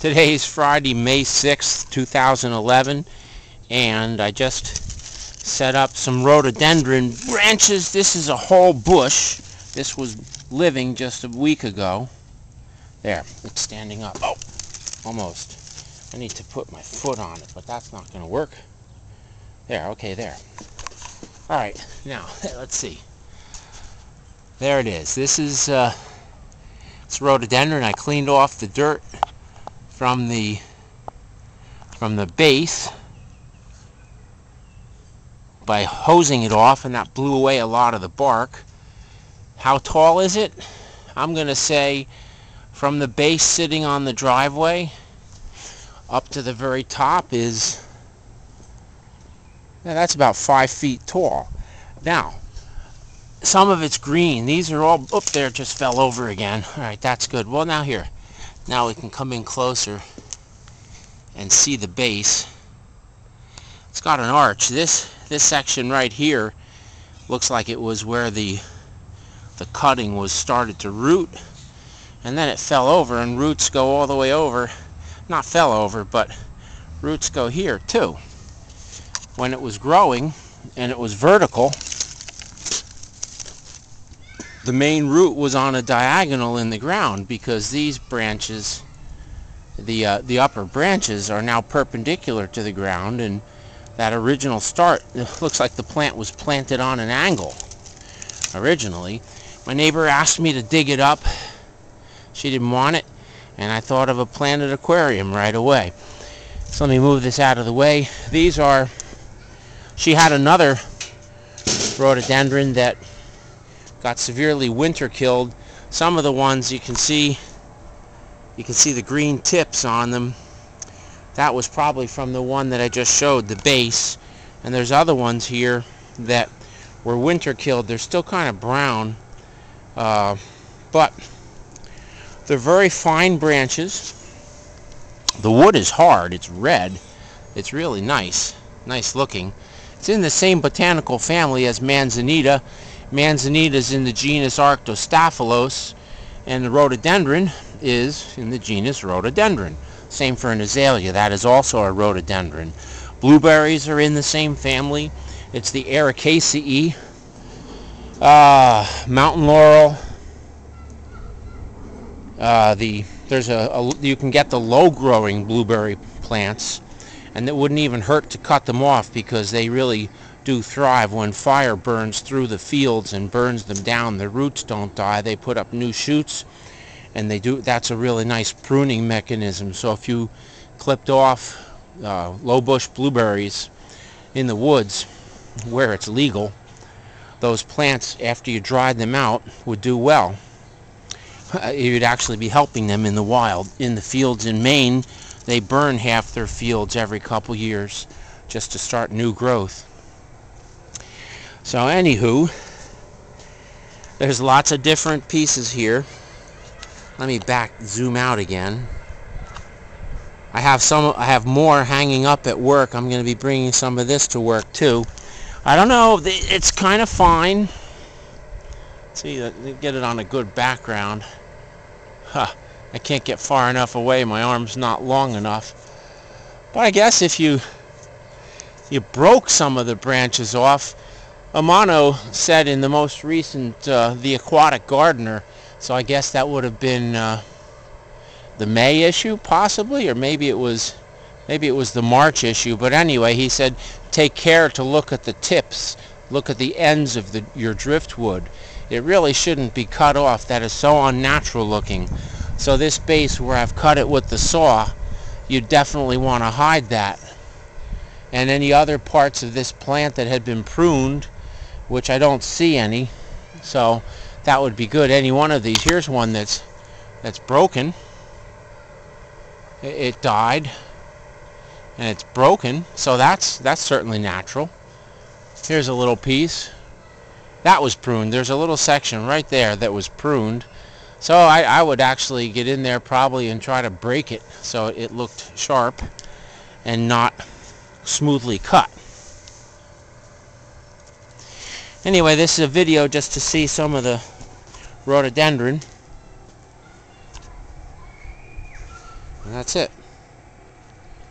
Today's Friday, May 6th, 2011, and I just set up some rhododendron branches. This is a whole bush. This was living just a week ago. There, it's standing up. Oh, almost. I need to put my foot on it, but that's not going to work. There, okay, there. All right, now, let's see. There it is. This is it's rhododendron. I cleaned off the dirt from the base by hosing it off, and that blew away a lot of the bark. How tall is it? I'm going to say from the base sitting on the driveway up to the very top is, that's about 5 feet tall. Now, some of it's green. These are all, oh, there, it just fell over again. All right, that's good. Well, now here. Now we can come in closer and see the base. It's got an arch. This section right here looks like it was where the cutting was started to root, and then it fell over, and roots go all the way over. Not fell over, but roots go here too. When it was growing and it was vertical, the main root was on a diagonal in the ground, because these branches, the upper branches, are now perpendicular to the ground, and that original start, it looks like the plant was planted on an angle originally. My neighbor asked me to dig it up. She didn't want it, and I thought of a planted aquarium right away. So let me move this out of the way. These are, she had another rhododendron that got severely winter killed. Some of the ones you can see the green tips on them. That was probably from the one that I just showed, the base. And there's other ones here that were winter killed. They're still kind of brown, but they're very fine branches. The wood is hard. It's red. It's really nice looking. It's in the same botanical family as manzanita. Manzanita is in the genus Arctostaphylos, and the rhododendron is in the genus Rhododendron. Same for an azalea. That is also a rhododendron. Blueberries are in the same family. It's the Ericaceae. Mountain laurel. You can get the low-growing blueberry plants, and it wouldn't even hurt to cut them off, because they really do thrive when fire burns through the fields and burns them down. The roots don't die. They put up new shoots, and that's a really nice pruning mechanism. So if you clipped off low bush blueberries in the woods where it's legal, those plants, after you dried them out, would do well. You'd actually be helping them in the wild. In the fields in Maine, they burn half their fields every couple years just to start new growth. So anywho, there's lots of different pieces here. Let me zoom out again. I have more hanging up at work. I'm going to be bringing some of this to work too. I don't know, it's kind of fine. See, get it on a good background. I can't get far enough away. My arm's not long enough. But I guess if you broke some of the branches off, Amano said in the most recent The Aquatic Gardener, so I guess that would have been the May issue, possibly, or maybe it was the March issue. But anyway, he said take care to look at the tips, look at the ends of your driftwood. It really shouldn't be cut off. That is so unnatural looking. So this base where I've cut it with the saw, you definitely want to hide that. And any other parts of this plant that had been pruned, which I don't see any, so that would be good. Any one of these. Here's one that's broken. It died, and it's broken, so that's certainly natural. Here's a little piece that was pruned. There's a little section right there that was pruned, so I would actually get in there probably and try to break it so it looked sharp and not smoothly cut. Anyway, this is a video just to see some of the rhododendron. And that's it.